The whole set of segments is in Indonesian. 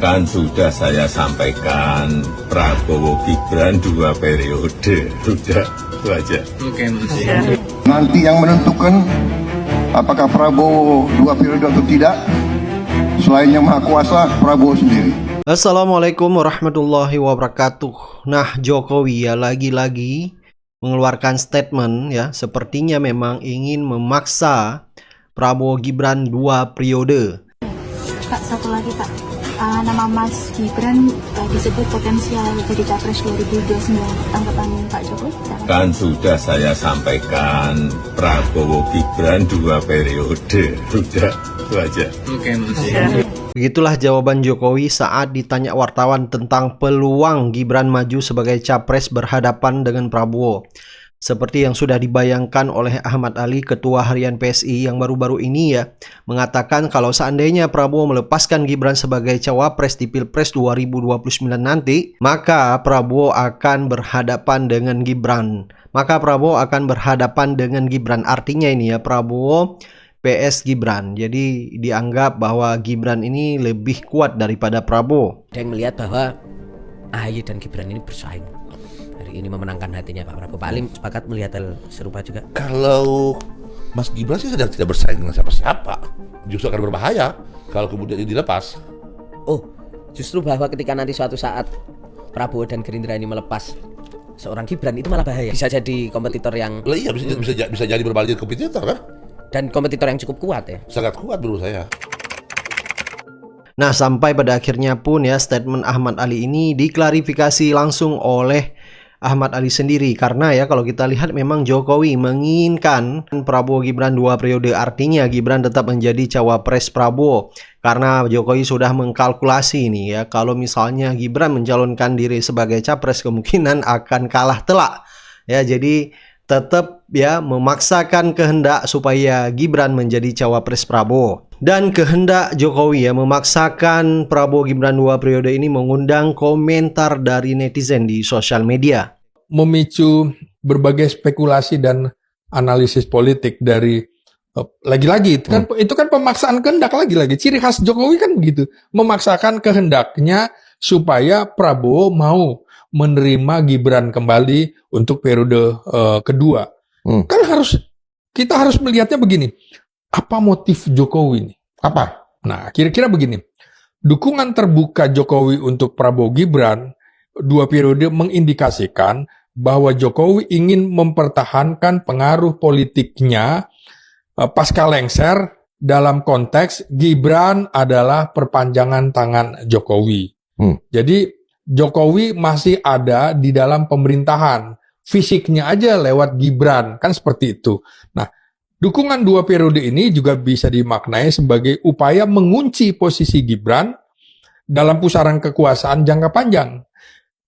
Kan sudah saya sampaikan, Prabowo Gibran 2 periode. Sudah, itu aja. Oke, Mas. Nanti yang menentukan apakah Prabowo 2 periode atau tidak, selain yang Maha Kuasa, Prabowo sendiri. Assalamualaikum warahmatullahi wabarakatuh. Nah, Jokowi ya lagi-lagi mengeluarkan statement ya, sepertinya memang ingin memaksa Prabowo Gibran 2 periode. Pak, satu lagi Pak, nama Mas Gibran disebut potensial jadi capres 2029. Tanggapan Pak Jokowi? Kan sudah saya sampaikan, Prabowo Gibran 2 periode. Sudah, itu aja. Oke, Mas. Begitulah jawaban Jokowi saat ditanya wartawan tentang peluang Gibran maju sebagai capres berhadapan dengan Prabowo. Seperti yang sudah dibayangkan oleh Ahmad Ali, Ketua Harian PSI yang baru-baru ini ya, mengatakan kalau seandainya Prabowo melepaskan Gibran sebagai cawapres di Pilpres 2029 nanti, maka Prabowo akan berhadapan dengan Gibran. Artinya ini ya, Prabowo PS Gibran. Jadi dianggap bahwa Gibran ini lebih kuat daripada Prabowo. Ada yang melihat bahwa AHY dan Gibran ini bersaing. Hari ini memenangkan hatinya Pak Prabowo. Pak Alim sepakat melihat hal serupa juga? Kalau Mas Gibran sih sedang tidak bersaing dengan siapa-siapa. Justru akan berbahaya kalau kemudian ini dilepas. Oh, justru bahwa ketika nanti suatu saat Prabowo dan Gerindra ini melepas seorang Gibran, itu malah bahaya. Bisa jadi kompetitor yang... Iya, bisa jadi berbalik kompetitor kan? Dan kompetitor yang cukup kuat ya? Sangat kuat menurut saya. Nah, sampai pada akhirnya pun ya, statement Ahmad Ali ini diklarifikasi langsung oleh Ahmad Ali sendiri. Karena ya kalau kita lihat memang Jokowi menginginkan Prabowo Gibran 2 periode. Artinya Gibran tetap menjadi cawapres Prabowo. Karena Jokowi sudah mengkalkulasi ini ya, kalau misalnya Gibran mencalonkan diri sebagai capres, kemungkinan akan kalah telak. Ya, jadi tetap ya memaksakan kehendak supaya Gibran menjadi cawapres Prabowo. Dan kehendak Jokowi ya memaksakan Prabowo Gibran 2 periode ini mengundang komentar dari netizen di sosial media. Memicu berbagai spekulasi dan analisis politik dari lagi-lagi itu kan pemaksaan kehendak lagi-lagi. Ciri khas Jokowi kan begitu, memaksakan kehendaknya supaya Prabowo mau menerima Gibran kembali untuk periode kedua. Kan kita harus melihatnya begini. Apa motif Jokowi ini? Apa? Nah, kira-kira begini. Dukungan terbuka Jokowi untuk Prabowo Gibran 2 periode mengindikasikan bahwa Jokowi ingin mempertahankan pengaruh politiknya pasca lengser dalam konteks Gibran adalah perpanjangan tangan Jokowi. Jadi Jokowi masih ada di dalam pemerintahan. Fisiknya aja lewat Gibran, kan seperti itu. Nah, dukungan 2 periode ini juga bisa dimaknai sebagai upaya mengunci posisi Gibran dalam pusaran kekuasaan jangka panjang.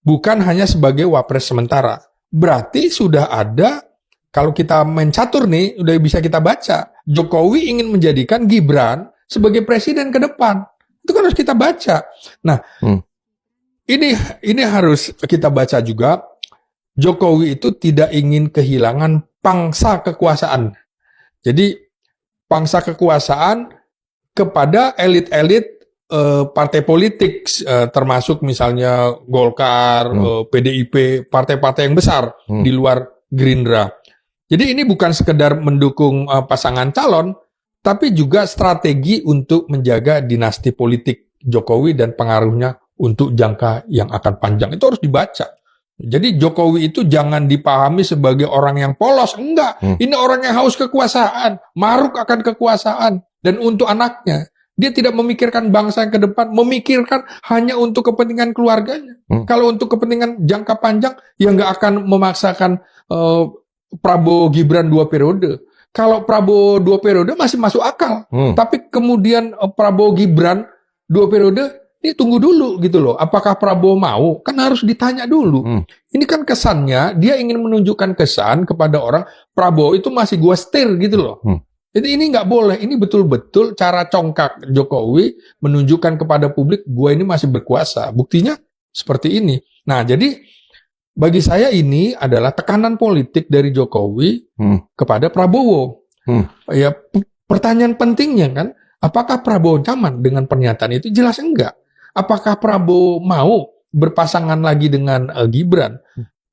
Bukan hanya sebagai wapres sementara. Berarti sudah ada, kalau kita main catur nih, udah bisa kita baca. Jokowi ingin menjadikan Gibran sebagai presiden ke depan. Itu kan harus kita baca. Nah, ini harus kita baca juga. Jokowi itu tidak ingin kehilangan pangsa kekuasaan. Jadi pangsa kekuasaan kepada elit-elit partai politik, termasuk misalnya Golkar, PDIP, partai-partai yang besar di luar Gerindra. Jadi ini bukan sekedar mendukung pasangan calon, tapi juga strategi untuk menjaga dinasti politik Jokowi dan pengaruhnya untuk jangka yang akan panjang. Itu harus dibaca. Jadi Jokowi itu jangan dipahami sebagai orang yang polos, enggak. Ini orang yang haus kekuasaan, maruk akan kekuasaan, dan untuk anaknya. Dia tidak memikirkan bangsa yang ke depan, memikirkan hanya untuk kepentingan keluarganya. Kalau untuk kepentingan jangka panjang, ya nggak akan memaksakan Prabowo Gibran 2 periode. Kalau Prabowo 2 periode masih masuk akal, tapi kemudian Prabowo Gibran 2 periode, ini tunggu dulu gitu loh. Apakah Prabowo mau? Kan harus ditanya dulu. Ini kan kesannya dia ingin menunjukkan kesan kepada orang Prabowo itu masih gua setir gitu loh. Jadi ini nggak boleh. Ini betul-betul cara congkak Jokowi menunjukkan kepada publik gua ini masih berkuasa. Buktinya seperti ini. Nah, jadi bagi saya ini adalah tekanan politik dari Jokowi kepada Prabowo. Ya, pertanyaan pentingnya kan, apakah Prabowo nyaman dengan pernyataan itu? Jelas enggak. apakah Prabowo mau berpasangan lagi dengan Gibran?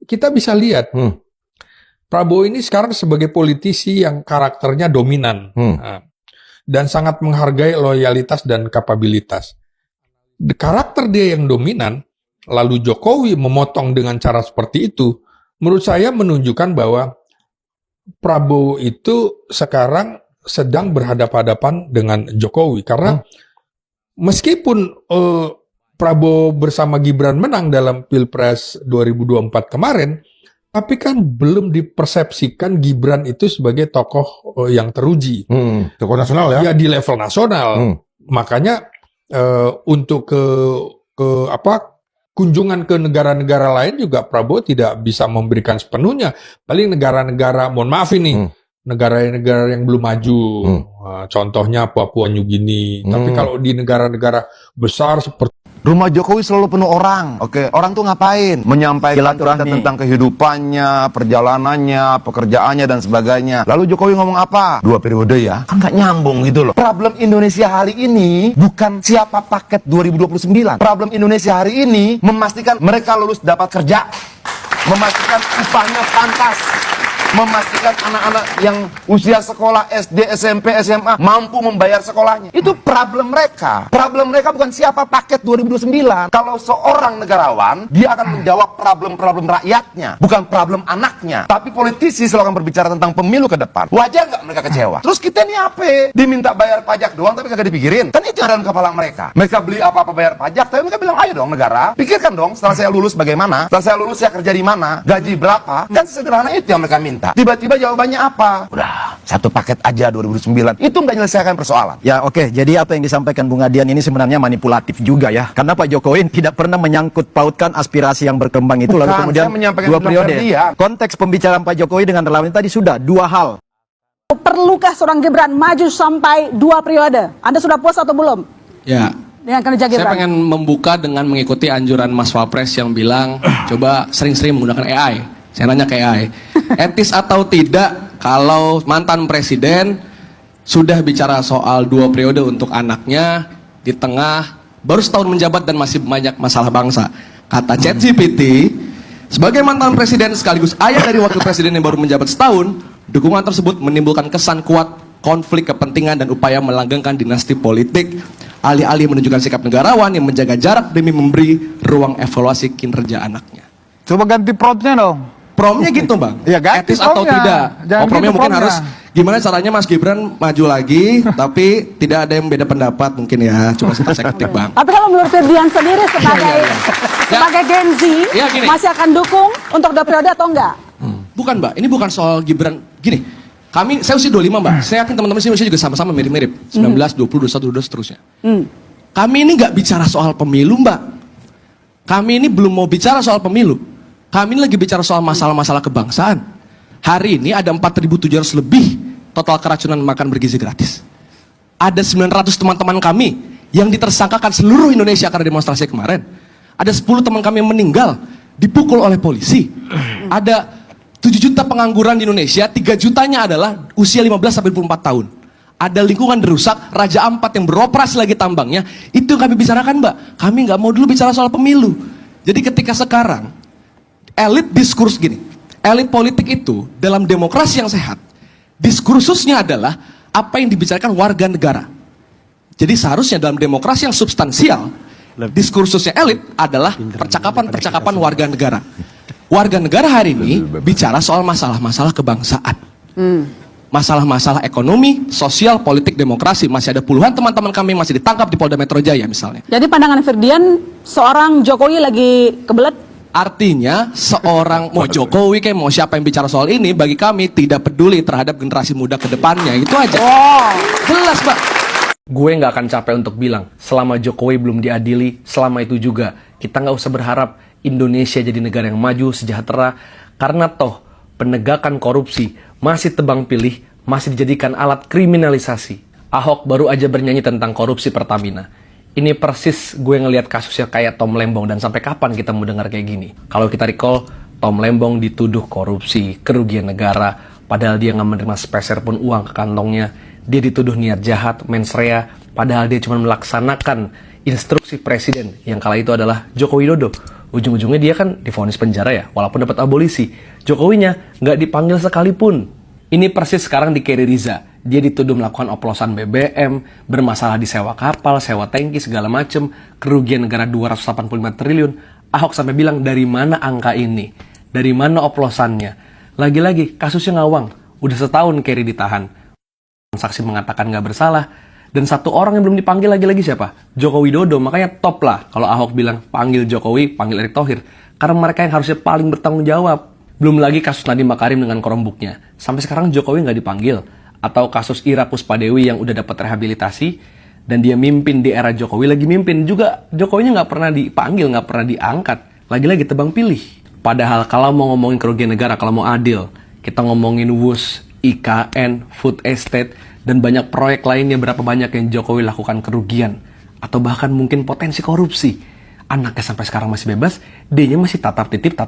Kita bisa lihat, Prabowo ini sekarang sebagai politisi yang karakternya dominan dan sangat menghargai loyalitas dan kapabilitas. Karakter dia yang dominan, lalu Jokowi memotong dengan cara seperti itu, menurut saya menunjukkan bahwa Prabowo itu sekarang sedang berhadapan-hadapan dengan Jokowi. Karena meskipun Prabowo bersama Gibran menang dalam Pilpres 2024 kemarin, tapi kan belum dipersepsikan Gibran itu sebagai tokoh yang teruji. Tokoh nasional ya? Ya, di level nasional. Makanya untuk kunjungan ke negara-negara lain juga Prabowo tidak bisa memberikan sepenuhnya. Paling negara-negara, mohon maaf ini, negara-negara yang belum maju. Contohnya Papua New Guinea. Tapi kalau di negara-negara besar seperti Rumah Jokowi selalu penuh orang. Oke, orang tuh ngapain? Menyampaikan cerita tentang kehidupannya, perjalanannya, pekerjaannya, dan sebagainya. Lalu Jokowi ngomong apa? 2 periode ya? Kan nggak nyambung gitu loh. Problem Indonesia hari ini bukan siapa paket 2029. Problem Indonesia hari ini memastikan mereka lulus dapat kerja. Memastikan upahnya pantas. Memastikan anak-anak yang usia sekolah SD, SMP, SMA mampu membayar sekolahnya. Itu problem mereka. Problem mereka bukan siapa paket 2029. Kalau seorang negarawan, dia akan menjawab problem-problem rakyatnya, bukan problem anaknya. Tapi politisi selalu akan berbicara tentang pemilu ke depan. Wajar nggak mereka kecewa? Terus kita ini apa? Diminta bayar pajak doang tapi kagak dipikirin. Kan itu yang ada dalam kepala mereka. Mereka beli apa-apa bayar pajak, tapi mereka bilang, ayo dong negara, pikirkan dong setelah saya lulus bagaimana? Setelah saya lulus saya kerja di mana? Gaji berapa? Kan sederhana itu yang mereka minta. Tiba-tiba jawabannya apa? Udah, 1 paket aja 2009. Itu nggak menyelesaikan persoalan. Ya oke, jadi apa yang disampaikan Bung Adian ini sebenarnya manipulatif juga ya. Karena Pak Jokowi tidak pernah menyangkut pautkan aspirasi yang berkembang itu. Lalu kemudian 2 periode. Konteks pembicaraan Pak Jokowi dengan relawan tadi sudah 2 hal. Perlukah seorang Gibran maju sampai 2 periode? Anda sudah puas atau belum? Ya. Dengan kinerja Gibran. Saya pengen membuka dengan mengikuti anjuran Mas Wapres yang bilang coba sering-sering menggunakan AI. Saya nanya ke AI, etis atau tidak kalau mantan presiden sudah bicara soal 2 periode untuk anaknya di tengah baru setahun menjabat dan masih banyak masalah bangsa. Kata ChatGPT, sebagai mantan presiden sekaligus ayah dari wakil presiden yang baru menjabat setahun, dukungan tersebut menimbulkan kesan kuat konflik kepentingan dan upaya melanggengkan dinasti politik, alih-alih menunjukkan sikap negarawan yang menjaga jarak demi memberi ruang evaluasi kinerja anaknya. Coba ganti promptnya dong. Promnya gitu bang, ya, etis atau tidak? Promnya mungkin harus gimana caranya Mas Gibran maju lagi, tapi tidak ada yang beda pendapat mungkin ya. Coba saya ketik bang. Tapi kalau menurut Ferdian sendiri sebagai Gen Z masih akan dukung untuk 2 periode atau enggak? Bukan mbak, ini bukan soal Gibran. Gini, saya usia 25 mbak. Saya yakin teman-teman sini usia juga sama-sama mirip-mirip. 19, 20, 21, 22 seterusnya. Kami ini nggak bicara soal pemilu mbak. Kami ini belum mau bicara soal pemilu. Kami lagi bicara soal masalah-masalah kebangsaan. Hari ini ada 4.700 lebih total keracunan makan bergizi gratis. Ada 900 teman-teman kami yang ditersangkakan seluruh Indonesia karena demonstrasi kemarin. Ada 10 teman kami yang meninggal, dipukul oleh polisi. Ada 7 juta pengangguran di Indonesia, 3 jutanya adalah usia 15-24 tahun. Ada lingkungan rusak, Raja Ampat yang beroperasi lagi tambangnya. Itu yang kami bicarakan mbak. Kami nggak mau dulu bicara soal pemilu. Jadi ketika sekarang elit diskurs gini, elit politik itu dalam demokrasi yang sehat, diskursusnya adalah apa yang dibicarakan warga negara. Jadi seharusnya dalam demokrasi yang substansial, diskursusnya elit adalah percakapan-percakapan warga negara. Warga negara hari ini bicara soal masalah-masalah kebangsaan. Masalah-masalah ekonomi, sosial, politik, demokrasi. Masih ada puluhan teman-teman kami yang masih ditangkap di Polda Metro Jaya misalnya. Jadi pandangan Ferdian, seorang Jokowi lagi kebelet? Artinya seorang mau Jokowi kayak mau siapa yang bicara soal ini, bagi kami tidak peduli terhadap generasi muda ke depannya. Itu aja. Jelas Pak. Gue nggak akan capek untuk bilang selama Jokowi belum diadili, selama itu juga kita nggak usah berharap Indonesia jadi negara yang maju, sejahtera. Karena toh penegakan korupsi masih tebang pilih, masih dijadikan alat kriminalisasi. Ahok baru aja bernyanyi tentang korupsi Pertamina. Ini persis gue ngelihat kasusnya kayak Tom Lembong, dan sampai kapan kita mau dengar kayak gini? Kalau kita recall, Tom Lembong dituduh korupsi, kerugian negara, padahal dia nggak menerima sepeser pun uang ke kantongnya. Dia dituduh niat jahat, mens rea, padahal dia cuma melaksanakan instruksi presiden yang kala itu adalah Joko Widodo. Ujung-ujungnya dia kan divonis penjara ya, walaupun dapat abolisi. Jokowinya nggak dipanggil sekalipun. Ini persis sekarang di Kerry Riza. Dia dituduh melakukan oplosan BBM, bermasalah di sewa kapal, sewa tangki, segala macem, kerugian negara 285 triliun. Ahok sampai bilang, dari mana angka ini? Dari mana oplosannya? Lagi-lagi, kasusnya ngawang. Udah setahun Kerry ditahan. Saksi mengatakan nggak bersalah. Dan satu orang yang belum dipanggil lagi-lagi siapa? Joko Widodo. Makanya top lah kalau Ahok bilang panggil Jokowi, panggil Erick Thohir. Karena mereka yang harusnya paling bertanggung jawab. Belum lagi kasus Nadiem Makarim dengan Chromebook-nya. Sampai sekarang Jokowi nggak dipanggil. Atau kasus Ira Puspadewi yang udah dapat rehabilitasi dan dia mimpin di era Jokowi, lagi mimpin juga Jokowinya nggak pernah dipanggil, nggak pernah diangkat, lagi-lagi tebang pilih. Padahal kalau mau ngomongin kerugian negara, kalau mau adil, kita ngomongin WUS, IKN, food estate, dan banyak proyek lainnya, berapa banyak yang Jokowi lakukan kerugian atau bahkan mungkin potensi korupsi. Anaknya sampai sekarang masih bebas, dia masih tatap titip,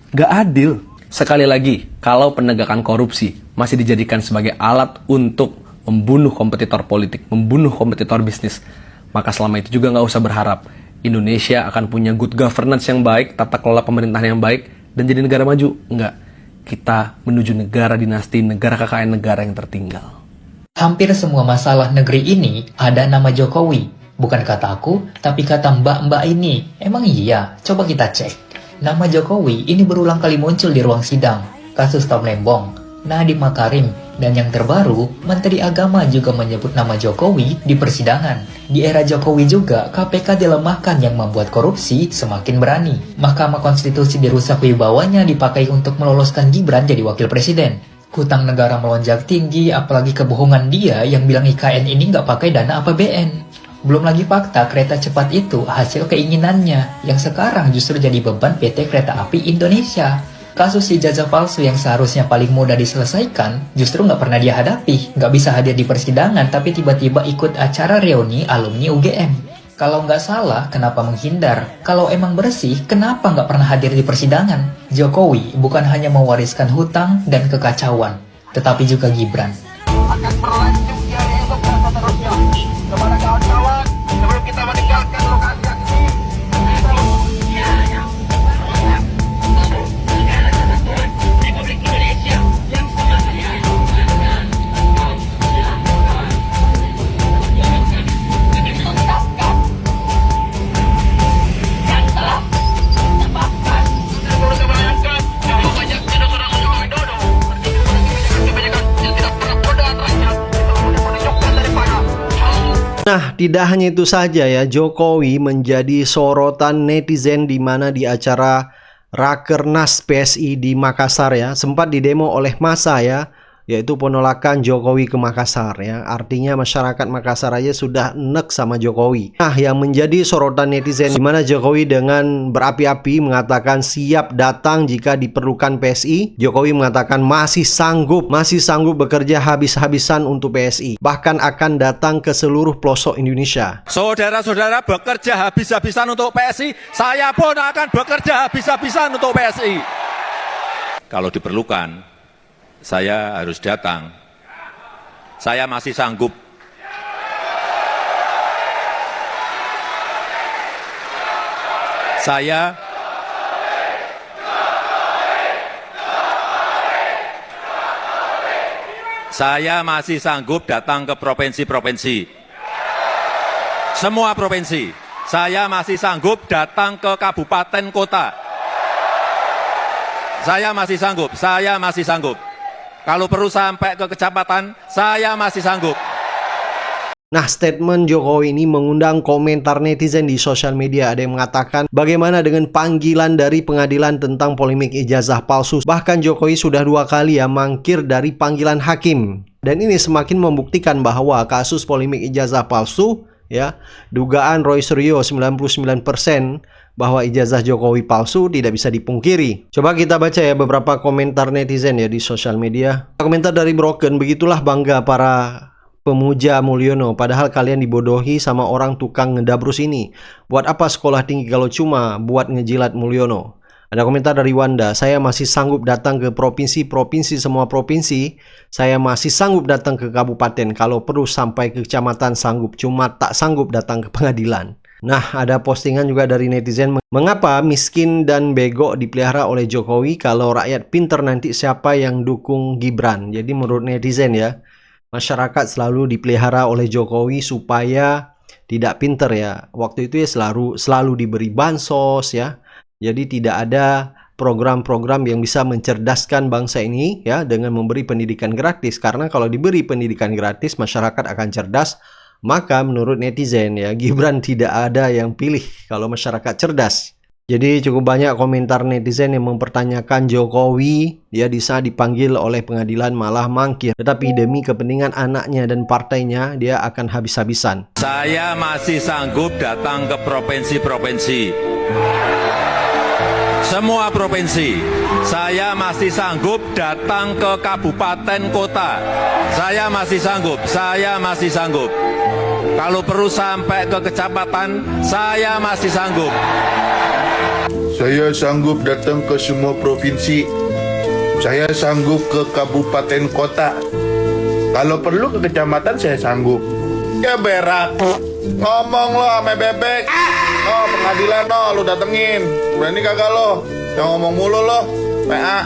nggak adil. Sekali lagi, kalau penegakan korupsi masih dijadikan sebagai alat untuk membunuh kompetitor politik, membunuh kompetitor bisnis, maka selama itu juga nggak usah berharap Indonesia akan punya good governance yang baik, tata kelola pemerintahan yang baik, dan jadi negara maju. Enggak. Kita menuju negara dinasti, negara kekayaan negara yang tertinggal. Hampir semua masalah negeri ini ada nama Jokowi. Bukan kata aku, tapi kata mbak-mbak ini. Emang iya? Coba kita cek. Nama Jokowi ini berulang kali muncul di ruang sidang, kasus Tom Lembong, Nadiem Makarim, dan yang terbaru, Menteri Agama juga menyebut nama Jokowi di persidangan. Di era Jokowi juga, KPK dilemahkan yang membuat korupsi semakin berani. Mahkamah Konstitusi dirusak wibawanya dipakai untuk meloloskan Gibran jadi wakil presiden. Hutang negara melonjak tinggi, apalagi kebohongan dia yang bilang IKN ini nggak pakai dana APBN. Belum lagi fakta kereta cepat itu hasil keinginannya, yang sekarang justru jadi beban PT Kereta Api Indonesia. Kasus ijazah palsu yang seharusnya paling mudah diselesaikan, justru nggak pernah dia hadapi. Nggak bisa hadir di persidangan, tapi tiba-tiba ikut acara reuni alumni UGM. Kalau nggak salah, kenapa menghindar? Kalau emang bersih, kenapa nggak pernah hadir di persidangan? Jokowi bukan hanya mewariskan hutang dan kekacauan, tetapi juga Gibran. Akan berlanjut dialog dan seterusnya. Kepada kawan-kawan, sebelum kita meninggalkan lokasi yang ini, Republik Indonesia yang Nah, tidak hanya itu saja ya, Jokowi menjadi sorotan netizen di mana di acara Rakernas PSI di Makassar ya, sempat didemo oleh massa ya, yaitu penolakan Jokowi ke Makassar ya. Artinya masyarakat Makassar aja sudah enek sama Jokowi. Nah, yang menjadi sorotan netizen di mana Jokowi dengan berapi-api mengatakan siap datang jika diperlukan PSI. Jokowi mengatakan masih sanggup bekerja habis-habisan untuk PSI. Bahkan akan datang ke seluruh pelosok Indonesia. Saudara-saudara bekerja habis-habisan untuk PSI, saya pun akan bekerja habis-habisan untuk PSI. Kalau diperlukan, saya harus datang. Saya masih sanggup. Saya masih sanggup datang ke provinsi-provinsi. Semua provinsi. Saya masih sanggup datang ke kabupaten kota. Saya masih sanggup. Kalau perlu sampai ke kecamatan, saya masih sanggup. Nah, statement Jokowi ini mengundang komentar netizen di sosial media. Ada yang mengatakan, bagaimana dengan panggilan dari pengadilan tentang polemik ijazah palsu? Bahkan Jokowi sudah 2 kali ya mangkir dari panggilan hakim. Dan ini semakin membuktikan bahwa kasus polemik ijazah palsu, ya, dugaan Roy Suryo 99% bahwa ijazah Jokowi palsu tidak bisa dipungkiri. Coba kita baca ya beberapa komentar netizen ya di sosial media. Komentar dari Broken, begitulah bangga para pemuja Mulyono, padahal kalian dibodohi sama orang tukang ngedabrus ini. Buat apa sekolah tinggi kalau cuma buat ngejilat Mulyono? Ada komentar dari Wanda, saya masih sanggup datang ke provinsi-provinsi, semua provinsi. Saya masih sanggup datang ke kabupaten, kalau perlu sampai ke kecamatan sanggup, cuma tak sanggup datang ke pengadilan. Nah, ada postingan juga dari netizen, mengapa miskin dan bego dipelihara oleh Jokowi, kalau rakyat pinter nanti siapa yang dukung Gibran? Jadi menurut netizen ya, masyarakat selalu dipelihara oleh Jokowi supaya tidak pinter ya. Waktu itu ya selalu diberi bansos ya. Jadi tidak ada program-program yang bisa mencerdaskan bangsa ini ya dengan memberi pendidikan gratis. Karena kalau diberi pendidikan gratis masyarakat akan cerdas. Maka menurut netizen ya, Gibran tidak ada yang pilih kalau masyarakat cerdas. Jadi cukup banyak komentar netizen yang mempertanyakan Jokowi dia bisa dipanggil oleh pengadilan malah mangkir. Tetapi demi kepentingan anaknya dan partainya dia akan habis-habisan. Saya masih sanggup datang ke provinsi-provinsi. Semua provinsi. Saya masih sanggup datang ke kabupaten kota. Saya masih sanggup. Kalau perlu sampai ke kecamatan, saya masih sanggup. Saya sanggup datang ke semua provinsi. Saya sanggup ke kabupaten kota. Kalau perlu ke kecamatan, saya sanggup. Ya berak. Ngomong lo sama bebek. Oh, pengadilan lo, lu datengin. Berani kagak lo? Yang ngomong mulu lo. PA.